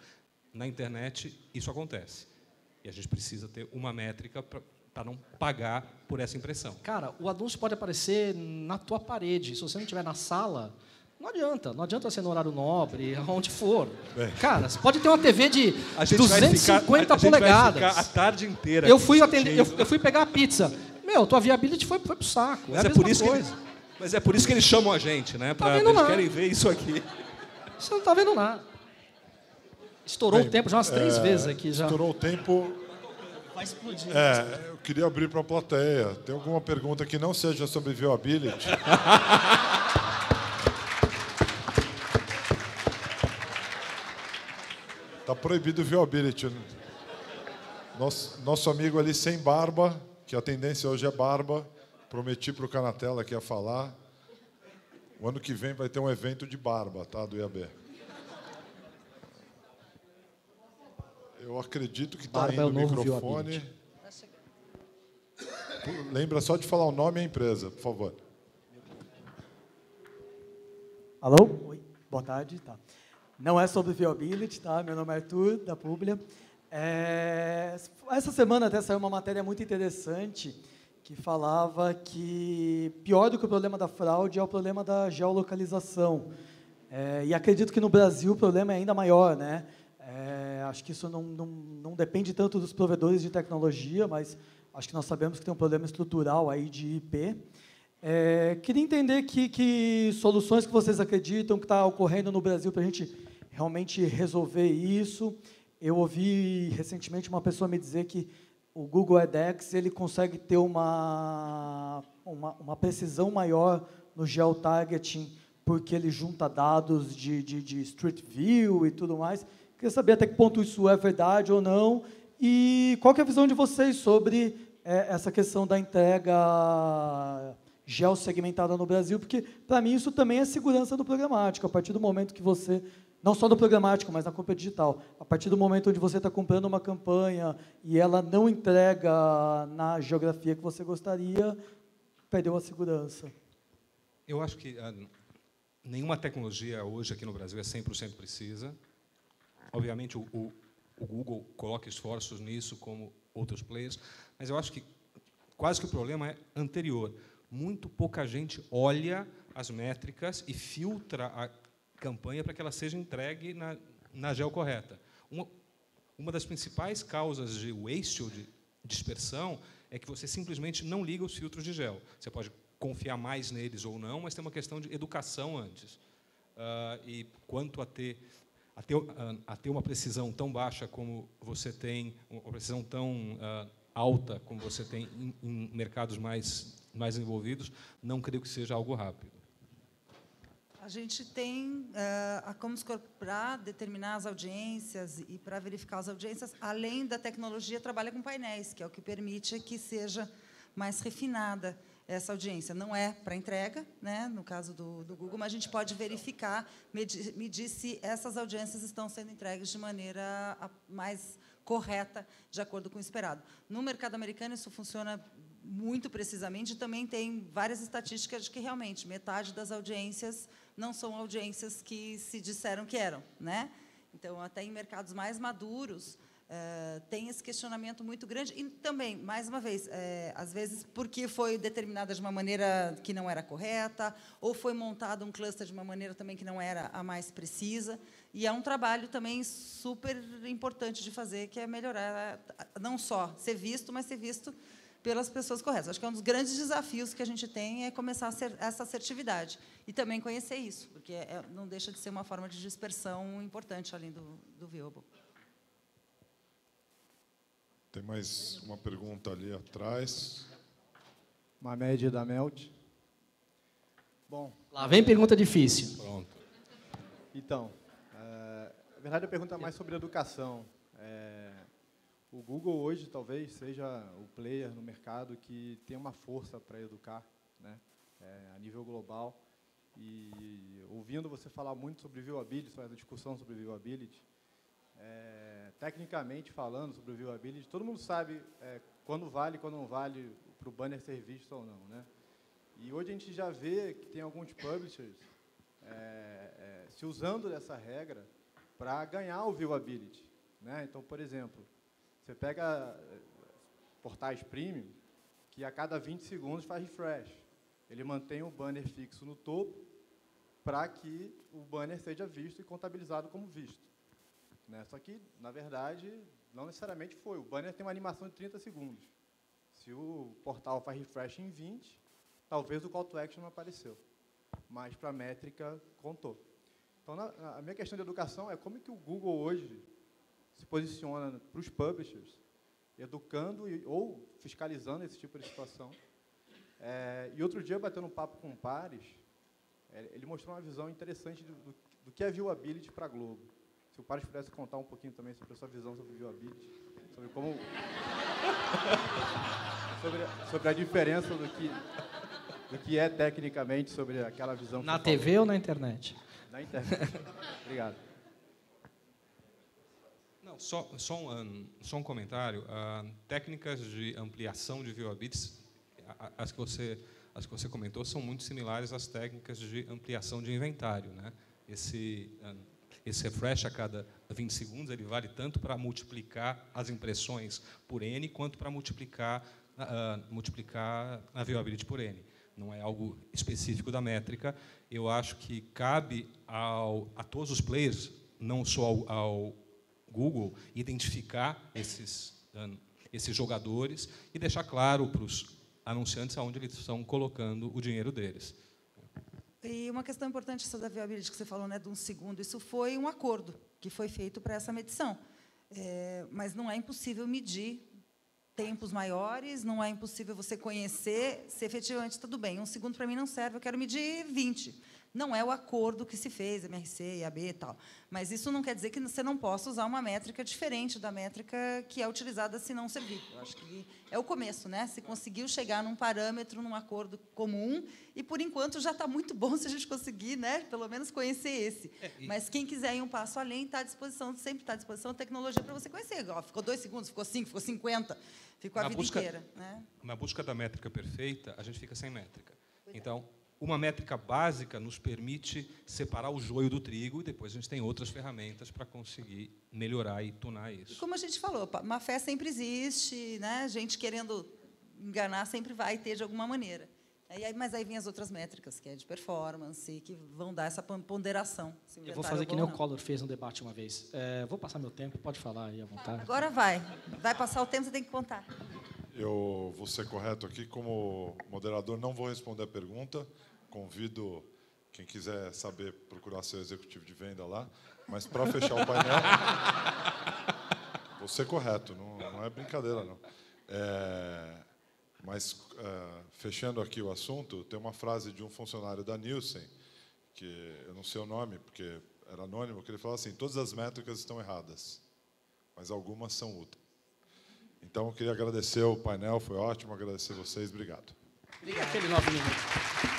Na internet, isso acontece. E a gente precisa ter uma métrica para não pagar por essa impressão. Cara, o anúncio pode aparecer na tua parede. Se você não estiver na sala, não adianta ser no horário nobre, onde for. Cara, você pode ter uma TV de 250 polegadas. Vai ficar a tarde inteira. Eu fui pegar a pizza. Tua viability foi pro saco. Mas é por isso que eles chamam a gente, né? Eles querem ver isso aqui. Você não está vendo nada. Estourou o tempo já umas 3 vezes aqui. Já. Estourou o tempo. Vai explodir. Eu queria abrir para a plateia. Tem alguma pergunta que não seja sobre viewability? Está proibido o viewability. Nosso amigo ali sem barba, que a tendência hoje é barba, prometi para o Canatella que ia falar. O ano que vem vai ter um evento de barba, tá, do IAB. Eu acredito que está indo o microfone. Lembra só de falar o nome e a empresa, por favor. Alô? Oi, boa tarde. Tá. Não é sobre viewability, tá? Meu nome é Arthur, da Publia. Essa semana até saiu uma matéria muito interessante que falava que pior do que o problema da fraude é o problema da geolocalização. E acredito que no Brasil o problema é ainda maior, né? Acho que isso não depende tanto dos provedores de tecnologia, mas acho que nós sabemos que tem um problema estrutural aí de IP. Queria entender que soluções que vocês acreditam que está ocorrendo no Brasil para a gente realmente resolver isso. Eu ouvi recentemente uma pessoa me dizer que o Google AdX ele consegue ter uma precisão maior no geotargeting, porque ele junta dados de Street View e tudo mais. Queria saber até que ponto isso é verdade ou não, e qual que é a visão de vocês sobre essa questão da entrega geossegmentada no Brasil, porque, para mim, isso também é segurança do programático. A partir do momento que você, não só do programático, mas na compra digital, a partir do momento onde você está comprando uma campanha e ela não entrega na geografia que você gostaria, perdeu a segurança. Eu acho que nenhuma tecnologia hoje aqui no Brasil é 100% precisa. Obviamente, o Google coloca esforços nisso, como outros players, mas eu acho que quase que o problema é anterior. Muito pouca gente olha as métricas e filtra a campanha para que ela seja entregue na geo correta. Uma das principais causas de waste ou de dispersão é que você simplesmente não liga os filtros de geo. Você pode confiar mais neles ou não, mas tem uma questão de educação antes. E quanto a ter uma precisão tão baixa como você tem, uma precisão tão alta como você tem em mercados mais envolvidos, não creio que seja algo rápido. A gente tem a Comscore para determinar as audiências e para verificar as audiências, além da tecnologia, trabalha com painéis, que é o que permite que seja mais refinada essa audiência. Não é para entrega, né, no caso do Google, mas a gente pode verificar, medir se essas audiências estão sendo entregues de maneira mais correta, de acordo com o esperado. No mercado americano, isso funciona muito precisamente, também tem várias estatísticas de que, realmente, metade das audiências não são audiências que se disseram que eram, né? Então, até em mercados mais maduros, tem esse questionamento muito grande. E também, mais uma vez, às vezes, porque foi determinada de uma maneira que não era correta, ou foi montado um cluster de uma maneira também que não era a mais precisa. E é um trabalho também super importante de fazer, que é melhorar, não só ser visto, mas ser visto pelas pessoas corretas. Acho que é um dos grandes desafios que a gente tem é começar a ser essa assertividade. E também conhecer isso, porque não deixa de ser uma forma de dispersão importante, além do viewable. Tem mais uma pergunta ali atrás. Mamed da Melt. Bom, Lá vem pergunta difícil. Pronto. então, na verdade a pergunta é mais sobre educação. O Google hoje talvez seja o player no mercado que tem uma força para educar, né, a nível global. E ouvindo você falar muito sobre viewability, sobre essa discussão sobre viewability, tecnicamente falando sobre o viewability, todo mundo sabe quando vale e quando não vale para o banner ser visto ou não, né? E hoje a gente já vê que tem alguns publishers se usando dessa regra para ganhar o viewability, né? Então, por exemplo, você pega portais premium que a cada 20 segundos faz refresh. Ele mantém o banner fixo no topo para que o banner seja visto e contabilizado como visto. Né? Só que, na verdade, não necessariamente foi. O banner tem uma animação de 30 segundos. Se o portal faz refresh em 20, talvez o call to action não apareceu. Mas, para a métrica, contou. Então, a minha questão de educação é como que o Google hoje se posiciona para os publishers, educando ou fiscalizando esse tipo de situação. E outro dia, batendo um papo com o Pares, ele mostrou uma visão interessante do que é viewability para a Globo. Se o Pares pudesse contar um pouquinho também sobre a sua visão sobre viewability, sobre como... sobre a diferença do que é tecnicamente sobre aquela visão... Na TV ou na internet? Na internet. Obrigado. Não, só um comentário. Técnicas de ampliação de viewability, as que você comentou, são muito similares às técnicas de ampliação de inventário, né? Esse refresh a cada 20 segundos, ele vale tanto para multiplicar as impressões por N, quanto para multiplicar a viewability por N. Não é algo específico da métrica. Eu acho que cabe a todos os players, não só ao Google, identificar esses jogadores e deixar claro para os anunciantes aonde eles estão colocando o dinheiro deles. E uma questão importante sobre a viewability que você falou, né, de 1 segundo, isso foi um acordo que foi feito para essa medição. Mas não é impossível medir tempos maiores, não é impossível você conhecer se efetivamente tudo bem. 1 segundo para mim não serve, eu quero medir 20. Não é o acordo que se fez, MRC, IAB e tal. Mas isso não quer dizer que você não possa usar uma métrica diferente da métrica que é utilizada se não servir. Eu acho que é o começo, né? Se conseguiu chegar num parâmetro, num acordo comum, e, por enquanto, já está muito bom se a gente conseguir, né, pelo menos conhecer esse. Mas quem quiser ir um passo além, está à disposição, sempre está à disposição a tecnologia para você conhecer. Ó, ficou 2 segundos, ficou 5, ficou 50, ficou a vida inteira. Né? Na busca da métrica perfeita, a gente fica sem métrica. Então, uma métrica básica nos permite separar o joio do trigo e depois a gente tem outras ferramentas para conseguir melhorar e tunar isso. E como a gente falou, má fé sempre existe, né? Gente querendo enganar sempre vai ter de alguma maneira. Mas aí vem as outras métricas, que é de performance, que vão dar essa ponderação. Eu vou fazer que nem o Collor fez no debate uma vez. Vou passar meu tempo, pode falar aí à vontade. Agora vai. Vai passar o tempo, você tem que contar. Eu vou ser correto aqui, como moderador, não vou responder a pergunta. Convido quem quiser saber procurar seu executivo de venda lá. Mas, para fechar o painel, vou ser correto, não é brincadeira, não. Mas, fechando aqui o assunto, tem uma frase de um funcionário da Nielsen, que eu não sei o nome, porque era anônimo, que ele fala assim: todas as métricas estão erradas, mas algumas são úteis. Então, eu queria agradecer o painel, foi ótimo, agradecer vocês, obrigado. Obrigada. Aquele 9 minutos.